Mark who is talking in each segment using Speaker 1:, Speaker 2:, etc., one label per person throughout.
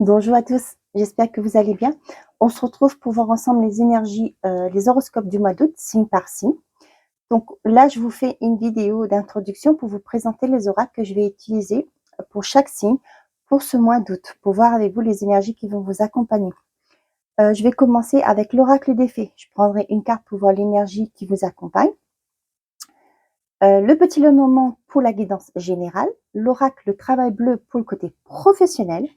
Speaker 1: Bonjour à tous, j'espère que vous allez bien. On se retrouve pour voir ensemble les énergies, les horoscopes du mois d'août, signe par signe. Donc là, je vous fais une vidéo d'introduction pour vous présenter les oracles que je vais utiliser pour chaque signe pour ce mois d'août, pour voir avec vous les énergies qui vont vous accompagner. Je vais commencer avec l'oracle des fées. Je prendrai une carte pour voir l'énergie qui vous accompagne. Le petit Lenormand pour la guidance générale, l'oracle travail bleu pour le côté professionnel.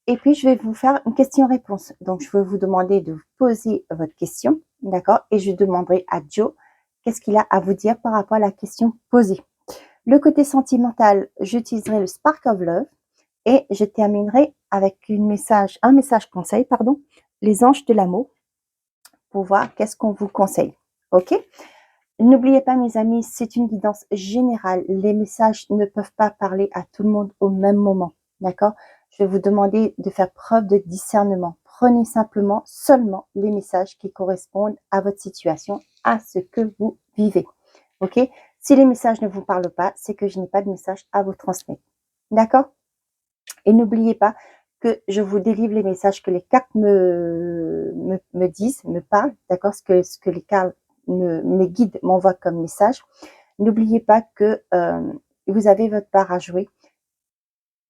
Speaker 1: Et puis, je vais vous faire une question-réponse. Donc, je vais vous demander de poser votre question, d'accord? Et je demanderai à Joe qu'est-ce qu'il a à vous dire par rapport à la question posée. Le côté sentimental, j'utiliserai le Spark of Love et je terminerai avec un message conseil, les anges de l'amour, pour voir qu'est-ce qu'on vous conseille. OK? N'oubliez pas, mes amis, c'est une guidance générale. Les messages ne peuvent pas parler à tout le monde au même moment. D'accord? Je vais vous demander de faire preuve de discernement. Prenez simplement seulement les messages qui correspondent à votre situation, à ce que vous vivez. OK? Si les messages ne vous parlent pas, c'est que je n'ai pas de message à vous transmettre. D'accord? Et n'oubliez pas que je vous délivre les messages que les cartes me disent, me parlent, d'accord? Ce que les cartes mes guides m'envoient comme message. N'oubliez pas que vous avez votre part à jouer.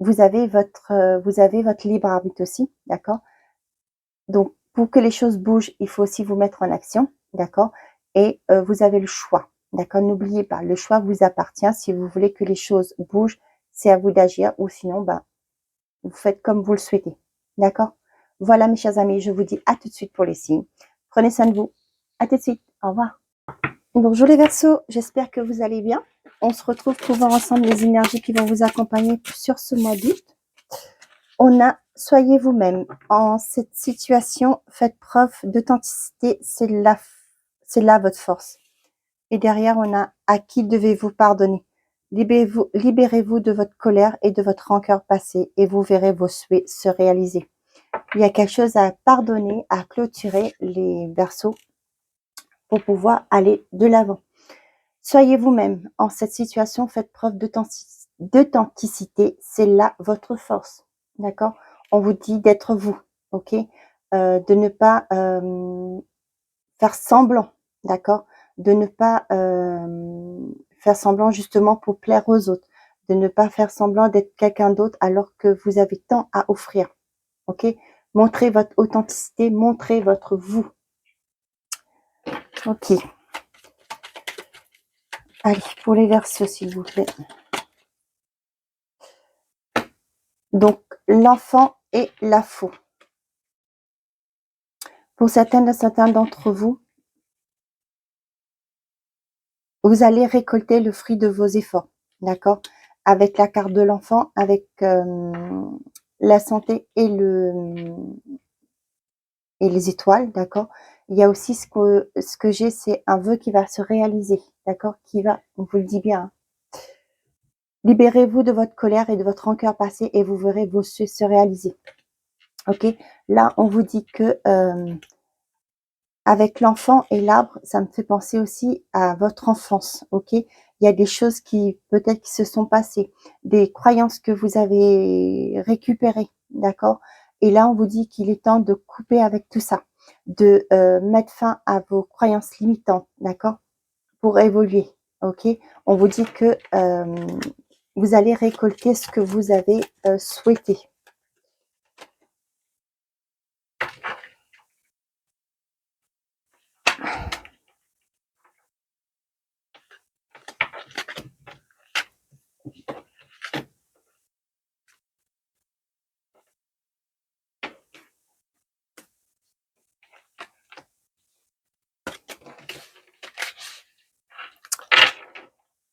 Speaker 1: Vous avez votre libre arbitre aussi, d'accord? Donc, pour que les choses bougent, il faut aussi vous mettre en action, d'accord? Et vous avez le choix, d'accord? N'oubliez pas, le choix vous appartient. Si vous voulez que les choses bougent, c'est à vous d'agir, ou sinon, vous faites comme vous le souhaitez, d'accord? Voilà, mes chers amis, je vous dis à tout de suite pour les signes. Prenez soin de vous. À tout de suite. Au revoir. Bonjour les Verseaux, j'espère que vous allez bien. On se retrouve pour voir ensemble les énergies qui vont vous accompagner sur ce mois d'août. On a soyez vous-même. En cette situation, faites preuve d'authenticité, c'est là votre force. Et derrière, on a à qui devez-vous pardonner. Libérez-vous de votre colère et de votre rancœur passée et vous verrez vos souhaits se réaliser. Il y a quelque chose à pardonner, à clôturer les Verseaux pour pouvoir aller de l'avant. Soyez vous-même. En cette situation, faites preuve d'authenticité. C'est là votre force. D'accord? On vous dit d'être vous. OK? De ne pas faire semblant. D'accord? De ne pas faire semblant justement pour plaire aux autres. De ne pas faire semblant d'être quelqu'un d'autre alors que vous avez tant à offrir. OK? Montrez votre authenticité. Montrez votre vous. OK. Allez, pour les Verseaux, s'il vous plaît. Donc, l'enfant et la faux. Pour certains d'entre vous, vous allez récolter le fruit de vos efforts, d'accord? Avec la carte de l'enfant, avec la santé et les étoiles, d'accord? Il y a aussi ce que j'ai, c'est un vœu qui va se réaliser, d'accord? On vous le dit bien, hein. Libérez-vous de votre colère et de votre rancœur passée et vous verrez vos souhaits se réaliser. OK? Là, on vous dit que avec l'enfant et l'arbre, ça me fait penser aussi à votre enfance, OK? Il y a des choses qui peut-être qui se sont passées, des croyances que vous avez récupérées, d'accord? Et là, on vous dit qu'il est temps de couper avec tout ça, de mettre fin à vos croyances limitantes, d'accord? Pour évoluer, OK? On vous dit que vous allez récolter ce que vous avez souhaité.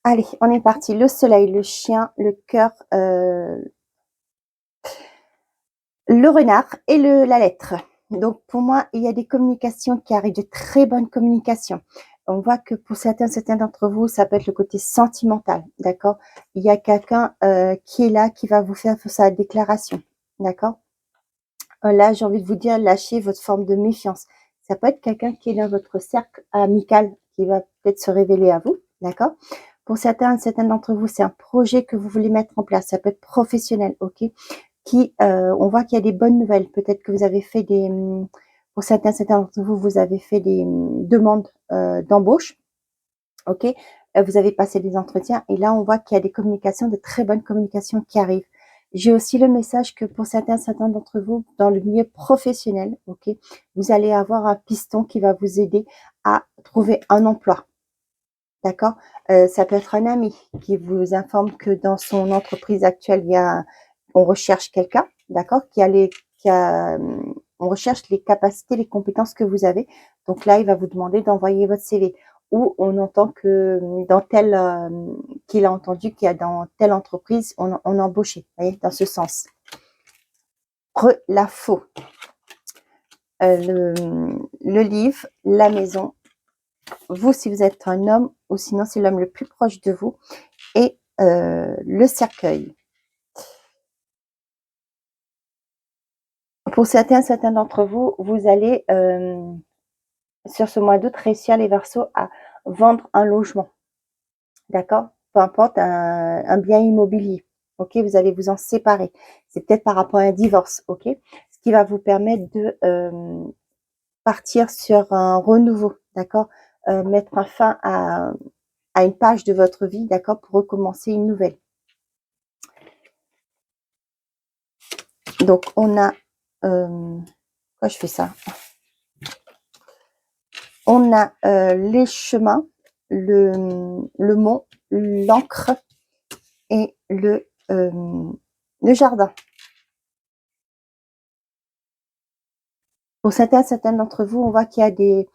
Speaker 1: Allez, on est parti. Le soleil, le chien, le cœur, le renard et la lettre. Donc pour moi, il y a des communications qui arrivent, de très bonnes communications. On voit que pour certains d'entre vous, ça peut être le côté sentimental, d'accord? Il y a quelqu'un qui est là, qui va vous faire sa déclaration, d'accord? Là, j'ai envie de vous dire, lâchez votre forme de méfiance. Ça peut être quelqu'un qui est dans votre cercle amical, qui va peut-être se révéler à vous, d'accord? Pour certains d'entre vous, c'est un projet que vous voulez mettre en place. Ça peut être professionnel, ok? on voit qu'il y a des bonnes nouvelles. Peut-être que vous avez fait pour certains d'entre vous, vous avez fait des demandes d'embauche, ok. Vous avez passé des entretiens et là, on voit qu'il y a des communications, de très bonnes communications qui arrivent. J'ai aussi le message que pour certains d'entre vous, dans le milieu professionnel, ok, vous allez avoir un piston qui va vous aider à trouver un emploi. D'accord. Ça peut être un ami qui vous informe que dans son entreprise actuelle, on recherche quelqu'un, d'accord, on recherche les capacités, les compétences que vous avez. Donc là, il va vous demander d'envoyer votre CV. Ou on entend que qu'il a entendu qu'il y a dans telle entreprise, on a embauché, vous voyez, dans ce sens. La faux. Le livre, la maison. Vous, si vous êtes un homme, ou sinon c'est l'homme le plus proche de vous, et le cercueil. Pour certains d'entre vous, vous allez, sur ce mois d'août, réussir les Verseaux à vendre un logement. D'accord. Peu importe, un bien immobilier. Ok, vous allez vous en séparer. C'est peut-être par rapport à un divorce. Ok, ce qui va vous permettre de partir sur un renouveau. D'accord. Mettre un fin à une page de votre vie. D'accord, pour recommencer une nouvelle. Donc, on a... pourquoi je fais ça? On a les chemins, le mont, l'encre et le jardin. Pour certains d'entre vous, on voit qu'il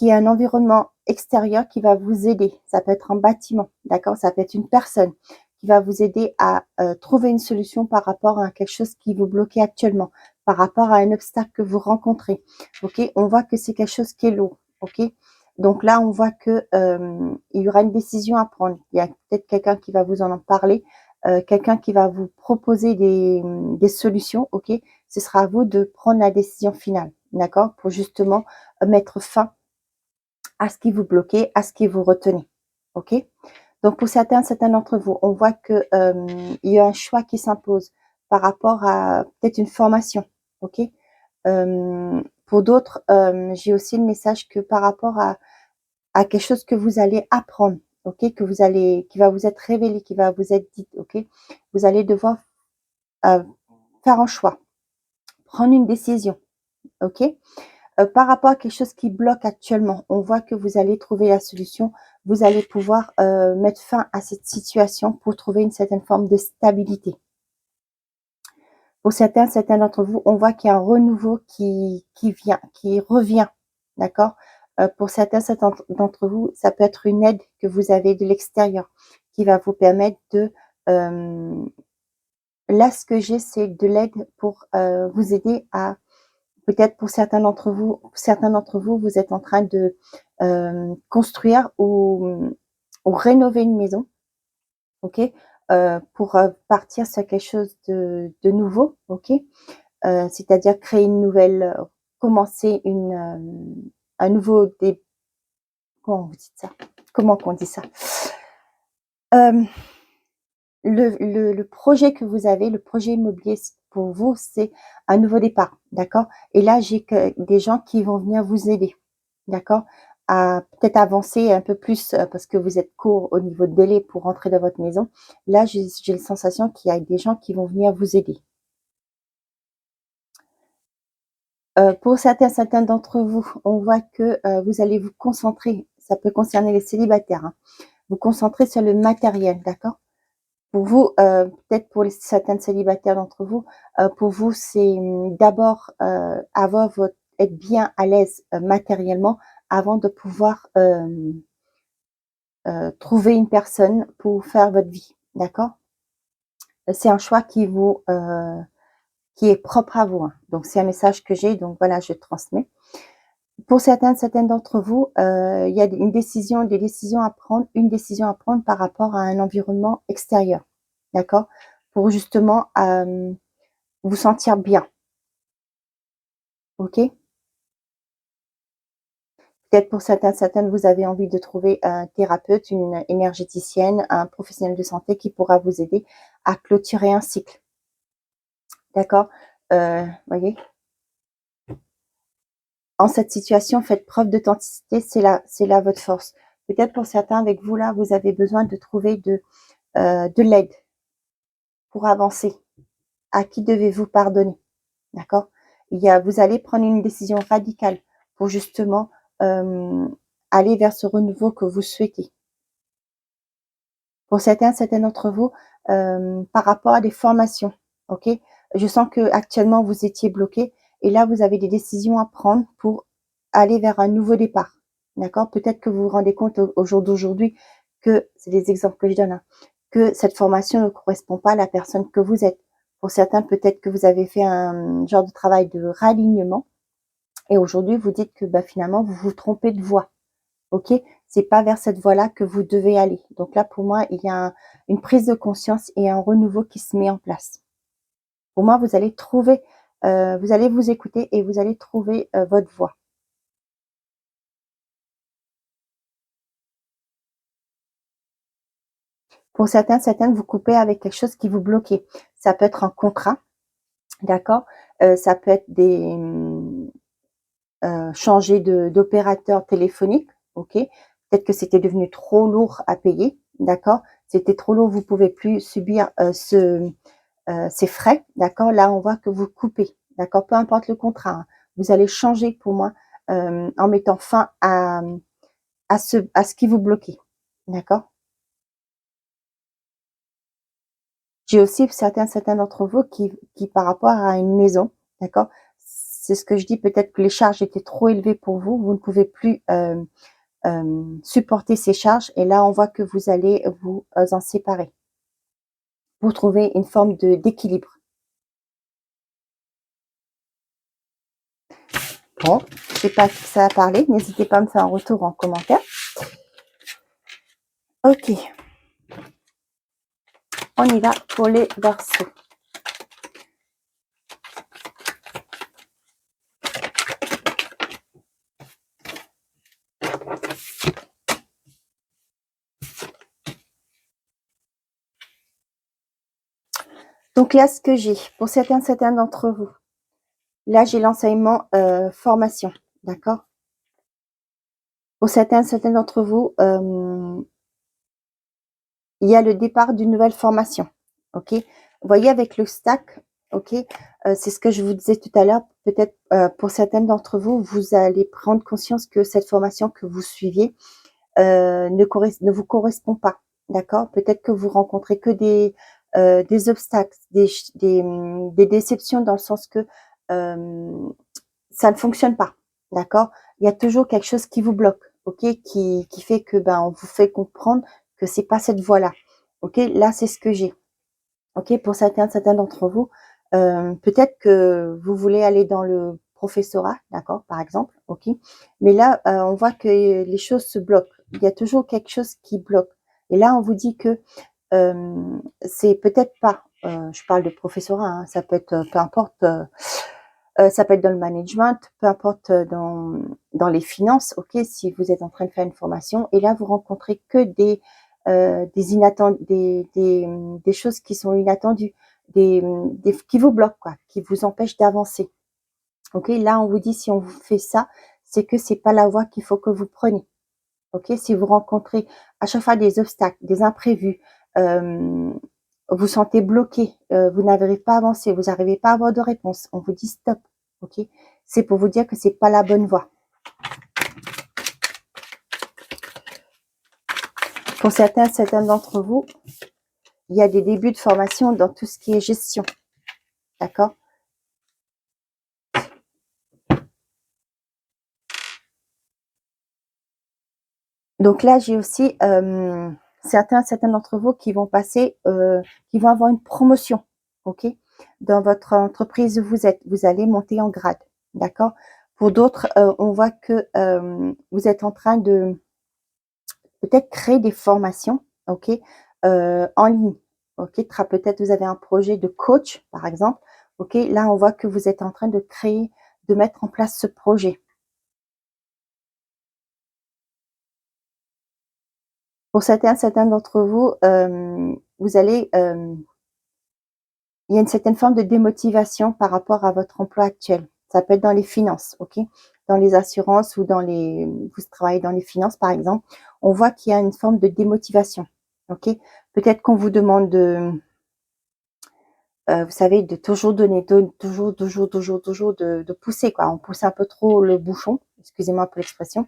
Speaker 1: y a un environnement extérieur qui va vous aider. Ça peut être un bâtiment, d'accord? Ça peut être une personne qui va vous aider à trouver une solution par rapport à quelque chose qui vous bloque actuellement, par rapport à un obstacle que vous rencontrez. Ok? On voit que c'est quelque chose qui est lourd. Ok? Donc là, on voit que il y aura une décision à prendre. Il y a peut-être quelqu'un qui va vous en parler, quelqu'un qui va vous proposer des solutions. Ok? Ce sera à vous de prendre la décision finale. D'accord, pour justement mettre fin à ce qui vous bloquait, à ce qui vous retenait. Ok. Donc pour certains d'entre vous, on voit que il y a un choix qui s'impose par rapport à peut-être une formation. Ok. Pour d'autres, j'ai aussi le message que par rapport à quelque chose que vous allez apprendre, ok, qui va vous être révélé, qui va vous être dit, ok, vous allez devoir faire un choix, prendre une décision, ok. Par rapport à quelque chose qui bloque actuellement, on voit que vous allez trouver la solution. Vous allez pouvoir mettre fin à cette situation pour trouver une certaine forme de stabilité. Pour certains d'entre vous, on voit qu'il y a un renouveau qui revient. D'accord. Pour certains d'entre vous, ça peut être une aide que vous avez de l'extérieur qui va vous permettre de... là, ce que j'ai, c'est de l'aide pour vous aider à... Peut-être pour certains d'entre vous, vous êtes en train de construire ou rénover une maison, ok, pour partir sur quelque chose de nouveau, ok, c'est-à-dire créer une nouvelle, commencer un nouveau début. Comment vous dites ça? Comment qu'on dit ça? Le projet que vous avez, le projet immobilier pour vous, c'est un nouveau départ, d'accord? Et là, j'ai des gens qui vont venir vous aider, d'accord? À peut-être avancer un peu plus parce que vous êtes court au niveau de délai pour rentrer dans votre maison. Là, j'ai la sensation qu'il y a des gens qui vont venir vous aider. Pour certains d'entre vous, on voit que vous allez vous concentrer, ça peut concerner les célibataires, hein, vous concentrer sur le matériel, d'accord? Pour vous, peut-être pour certains célibataires d'entre vous, pour vous, c'est d'abord être bien à l'aise matériellement avant de pouvoir trouver une personne pour faire votre vie, d'accord? C'est un choix qui est propre à vous, hein. Donc c'est un message que j'ai, donc voilà, je transmets. Pour certaines d'entre vous, il y a des décisions à prendre par rapport à un environnement extérieur, d'accord? Pour justement vous sentir bien, ok? Peut-être pour certaines, vous avez envie de trouver un thérapeute, une énergéticienne, un professionnel de santé qui pourra vous aider à clôturer un cycle, d'accord? Voyez? En cette situation, faites preuve d'authenticité, c'est là votre force. Peut-être pour certains avec vous là, vous avez besoin de trouver de l'aide pour avancer. À qui devez-vous pardonner? D'accord? Vous allez prendre une décision radicale pour justement aller vers ce renouveau que vous souhaitez. Pour certains d'entre vous, par rapport à des formations, ok? Je sens que actuellement vous étiez bloqué et là vous avez des décisions à prendre pour aller vers un nouveau départ. D'accord? Peut-être que vous vous rendez compte au jour d'aujourd'hui que, c'est des exemples que je donne, hein, que cette formation ne correspond pas à la personne que vous êtes. Pour certains, peut-être que vous avez fait un genre de travail de ralignement et aujourd'hui vous dites que bah, finalement vous vous trompez de voie. Ok, c'est pas vers cette voie-là que vous devez aller. Donc là, pour moi, il y a une prise de conscience et un renouveau qui se met en place. Pour moi, vous allez trouver, vous allez vous écouter et vous allez trouver votre voie. Pour certaines, vous coupez avec quelque chose qui vous bloquait. Ça peut être un contrat, d'accord? Ça peut être changer d'opérateur téléphonique, ok? Peut-être que c'était devenu trop lourd à payer, d'accord? C'était trop lourd, vous pouvez plus subir ces frais, d'accord? Là, on voit que vous coupez, d'accord? Peu importe le contrat, hein, vous allez changer pour moi en mettant fin à ce qui vous bloquait, d'accord? J'ai aussi certains d'entre vous qui, par rapport à une maison, d'accord? C'est ce que je dis, peut-être que les charges étaient trop élevées pour vous, vous ne pouvez plus supporter ces charges et là, on voit que vous allez vous en séparer pour trouver une forme d'équilibre. Bon, je ne sais pas si ça a parlé, n'hésitez pas à me faire un retour en commentaire. Ok, on y va pour les Verseaux. Donc là, ce que j'ai, pour certains d'entre vous, là, j'ai l'enseignement formation, d'accord? Pour certains d'entre vous, il y a le départ d'une nouvelle formation, ok? Vous voyez avec le stack, ok? C'est ce que je vous disais tout à l'heure, peut-être pour certaines d'entre vous, vous allez prendre conscience que cette formation que vous suiviez ne vous correspond pas, d'accord? Peut-être que vous rencontrez que des obstacles, des déceptions dans le sens que ça ne fonctionne pas, d'accord? Il y a toujours quelque chose qui vous bloque, ok? Qui fait que ben on vous fait comprendre que c'est pas cette voie-là, ok? Là, c'est ce que j'ai, ok? Pour certains d'entre vous, peut-être que vous voulez aller dans le professorat, d'accord, par exemple, ok? Mais là, on voit que les choses se bloquent. Il y a toujours quelque chose qui bloque. Et là, on vous dit que c'est peut-être pas, je parle de professorat, hein, ça peut être, peu importe, ça peut être dans le management, peu importe dans les finances, ok, si vous êtes en train de faire une formation et là vous rencontrez que des choses qui sont inattendues, qui vous bloquent, quoi, qui vous empêchent d'avancer. Ok, là on vous dit si on vous fait ça, c'est que c'est pas la voie qu'il faut que vous preniez. Ok, si vous rencontrez à chaque fois des obstacles, des imprévus, euh, vous sentez bloqué, vous n'arrivez pas à avancer, vous n'arrivez pas à avoir de réponse, on vous dit stop. Ok, c'est pour vous dire que c'est pas la bonne voie. Pour certains d'entre vous, il y a des débuts de formation dans tout ce qui est gestion. D'accord? Donc là, j'ai aussi certains d'entre vous qui vont passer, qui vont avoir une promotion, ok? Dans votre entreprise où vous êtes, vous allez monter en grade, d'accord? Pour d'autres, on voit que vous êtes en train de peut-être créer des formations, ok, en ligne, ok? Peut-être vous avez un projet de coach, par exemple, ok? Là, on voit que vous êtes en train de créer, de mettre en place ce projet. Pour certains d'entre vous, vous allez il y a une certaine forme de démotivation par rapport à votre emploi actuel. Ça peut être dans les finances, ok? Dans les assurances ou dans les, vous travaillez dans les finances par exemple, on voit qu'il y a une forme de démotivation, ok? Peut-être qu'on vous demande de, vous savez, de toujours donner, toujours de pousser quoi. On pousse un peu trop le bouchon, excusez-moi pour l'expression.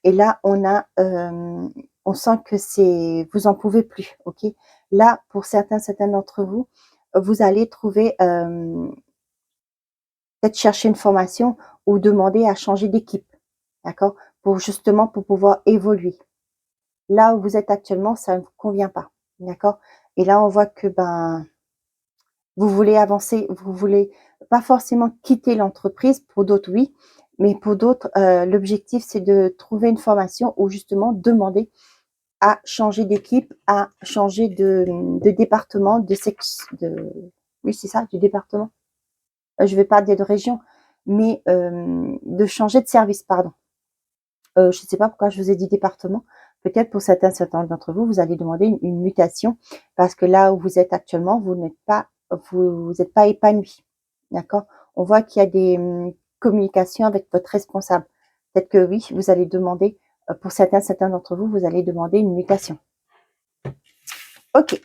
Speaker 1: Et là, on sent que c'est, vous en pouvez plus, ok? Là, pour certains d'entre vous, vous allez trouver, peut-être chercher une formation ou demander à changer d'équipe, d'accord? Justement, pour pouvoir évoluer. Là où vous êtes actuellement, ça ne vous convient pas, d'accord? Et là, on voit que, ben, vous voulez avancer, vous voulez pas forcément quitter l'entreprise, pour d'autres, oui, mais pour d'autres, l'objectif, c'est de trouver une formation ou justement demander à changer d'équipe, à changer de département, oui, c'est ça, du département. Je vais pas dire de région, mais de changer de service, pardon. Je ne sais pas pourquoi je vous ai dit département. Peut-être pour certains d'entre vous, vous allez demander une mutation parce que là où vous êtes actuellement, vous n'êtes pas épanoui. D'accord? On voit qu'il y a des communications avec votre responsable. Peut-être que oui, vous allez demander, pour certains d'entre vous, vous allez demander une mutation. Ok.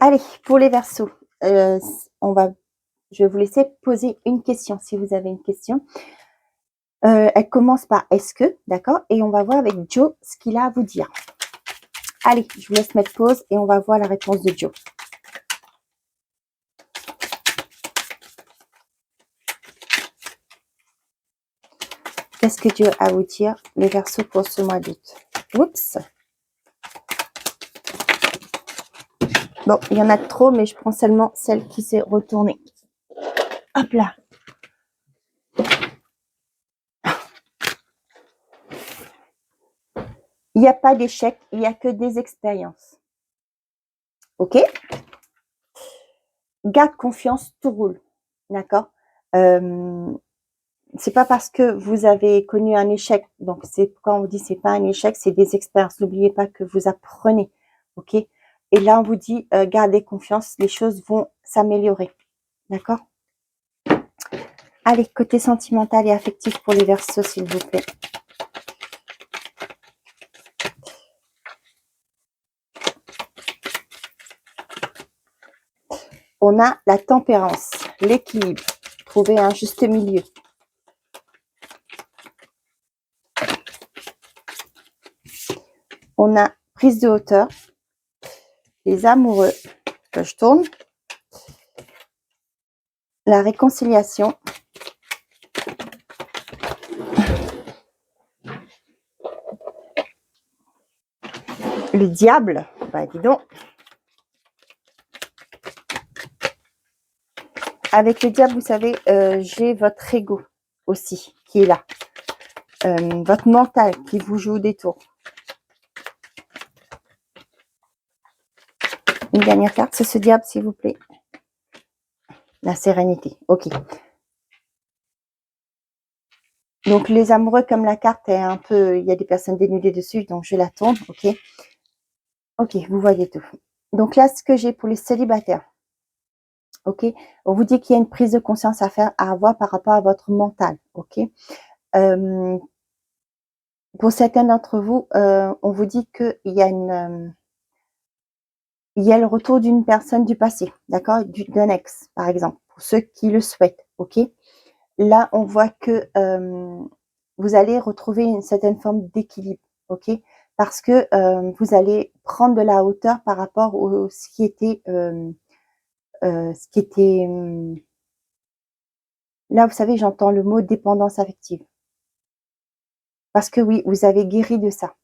Speaker 1: Allez, pour les Verseaux, je vais vous laisser poser une question si vous avez une question. Elle commence par est-ce que, d'accord? Et on va voir avec Joe ce qu'il a à vous dire. Allez, je vous laisse mettre pause et on va voir la réponse de Joe. Qu'est-ce que Dieu a à vous dire, les Verseaux, pour ce mois d'août? Oups. Bon, il y en a trop, mais je prends seulement celle qui s'est retournée. Hop là. Il n'y a pas d'échec, il n'y a que des expériences. Ok? Garde confiance, tout roule. D'accord? C'est pas parce que vous avez connu un échec, donc c'est quand on vous dit c'est pas un échec, c'est des expériences. N'oubliez pas que vous apprenez, ok? Et là on vous dit gardez confiance, les choses vont s'améliorer, d'accord? Allez, côté sentimental et affectif pour les Verseaux, s'il vous plaît. On a la tempérance, l'équilibre, trouver un juste milieu. On a prise de hauteur, les amoureux, que je tourne, la réconciliation, le diable, bah dis donc. Avec le diable, vous savez, j'ai votre ego aussi qui est là. Votre mental qui vous joue des tours. Une dernière carte, c'est ce diable, s'il vous plaît. La sérénité, ok. Donc, les amoureux, comme la carte est un peu... Il y a des personnes dénudées dessus, donc je la tourne, ok. Ok, vous voyez tout. Donc là, ce que j'ai pour les célibataires, ok. On vous dit qu'il y a une prise de conscience à faire, à avoir par rapport à votre mental, ok. Pour certains d'entre vous, on vous dit qu'il y a il y a le retour d'une personne du passé, d'accord, d'un ex, par exemple, pour ceux qui le souhaitent, ok. Là, on voit que vous allez retrouver une certaine forme d'équilibre, ok, parce que vous allez prendre de la hauteur par rapport à ce qui était, là, vous savez, j'entends le mot dépendance affective, parce que oui, vous avez guéri de ça.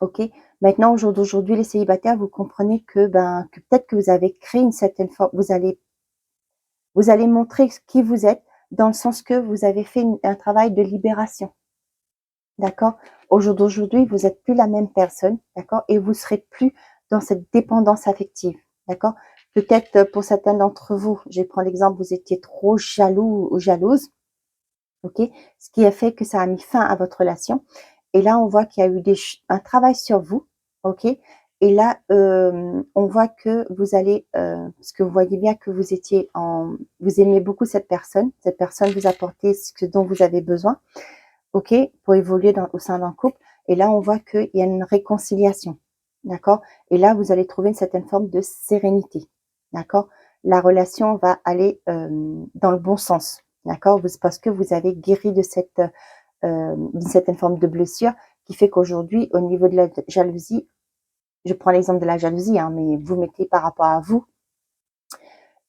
Speaker 1: Ok. Maintenant, au jour d'aujourd'hui, les célibataires, vous comprenez que, que peut-être que vous avez créé une certaine forme, vous allez montrer qui vous êtes dans le sens que vous avez fait un travail de libération. D'accord? Au jour d'aujourd'hui, vous n'êtes plus la même personne. D'accord? Et vous serez plus dans cette dépendance affective. D'accord? Peut-être pour certains d'entre vous, je prends l'exemple, vous étiez trop jaloux ou jalouse. Ok? Ce qui a fait que ça a mis fin à votre relation. Et là, on voit qu'il y a eu un travail sur vous, ok? Et là, on voit que vous allez, parce que vous voyez bien que vous aimez beaucoup cette personne vous apportait ce dont vous avez besoin, ok? Pour évoluer au sein d'un couple. Et là, on voit qu'il y a une réconciliation, d'accord? Et là, vous allez trouver une certaine forme de sérénité, d'accord? La relation va aller dans le bon sens, d'accord? Parce que vous avez guéri de d'une certaine forme de blessure qui fait qu'aujourd'hui, au niveau de la jalousie, je prends l'exemple de la jalousie, hein, mais vous mettez par rapport à vous.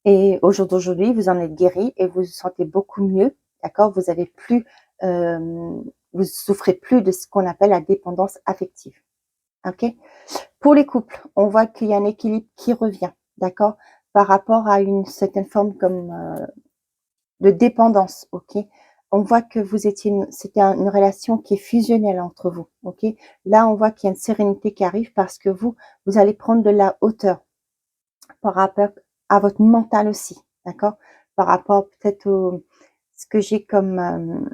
Speaker 1: Et au jour d'aujourd'hui, vous en êtes guéri et vous vous sentez beaucoup mieux, d'accord? Vous avez plus, vous souffrez plus de ce qu'on appelle la dépendance affective, ok? Pour les couples, on voit qu'il y a un équilibre qui revient, d'accord? Par rapport à une certaine forme comme de dépendance, ok? On voit que c'était une relation qui est fusionnelle entre vous, ok? Là, on voit qu'il y a une sérénité qui arrive parce que vous allez prendre de la hauteur par rapport à votre mental aussi, d'accord? Par rapport peut-être au ce que j'ai comme,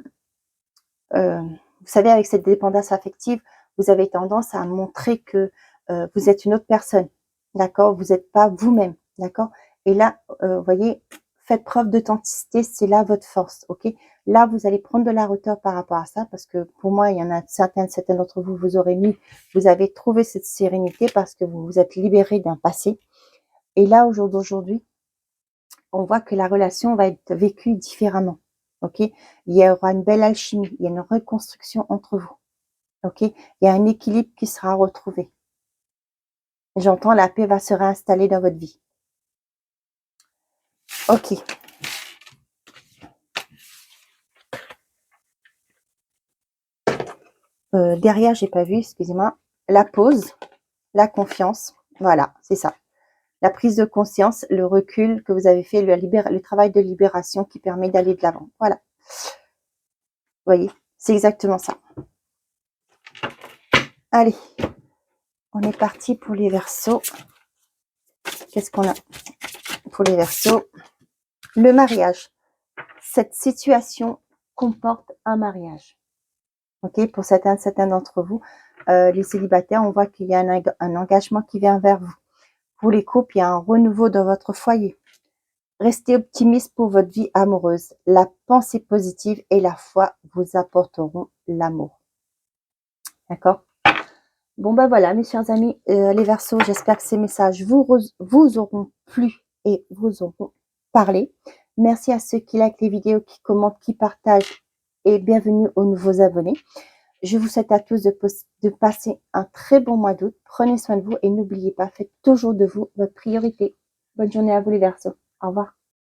Speaker 1: vous savez, avec cette dépendance affective, vous avez tendance à montrer que vous êtes une autre personne, d'accord? Vous n'êtes pas vous-même, d'accord? Et là, vous voyez, faites preuve d'authenticité, c'est là votre force, ok? Là, vous allez prendre de la hauteur par rapport à ça, parce que pour moi, il y en a certains d'entre vous, vous avez trouvé cette sérénité parce que vous vous êtes libéré d'un passé. Et là, au jour d'aujourd'hui, on voit que la relation va être vécue différemment, ok? Il y aura une belle alchimie, il y a une reconstruction entre vous, ok? Il y a un équilibre qui sera retrouvé. J'entends la paix va se réinstaller dans votre vie. Ok. Derrière, j'ai pas vu, excusez-moi. La pause, la confiance, voilà, c'est ça. La prise de conscience, le recul que vous avez fait, le travail de libération qui permet d'aller de l'avant. Voilà. Vous voyez, c'est exactement ça. Allez, on est parti pour les Verseaux. Qu'est-ce qu'on a pour les Verseaux? Le mariage. Cette situation comporte un mariage. Ok, pour certains d'entre vous, les célibataires, on voit qu'il y a un engagement qui vient vers vous. Pour les couples, il y a un renouveau dans votre foyer. Restez optimiste pour votre vie amoureuse. La pensée positive et la foi vous apporteront l'amour. D'accord? Bon, ben voilà, mes chers amis, les Verseaux, j'espère que ces messages vous auront plu et vous auront parlé. Merci à ceux qui likent les vidéos, qui commentent, qui partagent et bienvenue aux nouveaux abonnés. Je vous souhaite à tous de passer un très bon mois d'août. Prenez soin de vous et n'oubliez pas, faites toujours de vous votre priorité. Bonne journée à vous les Verseaux. Au revoir.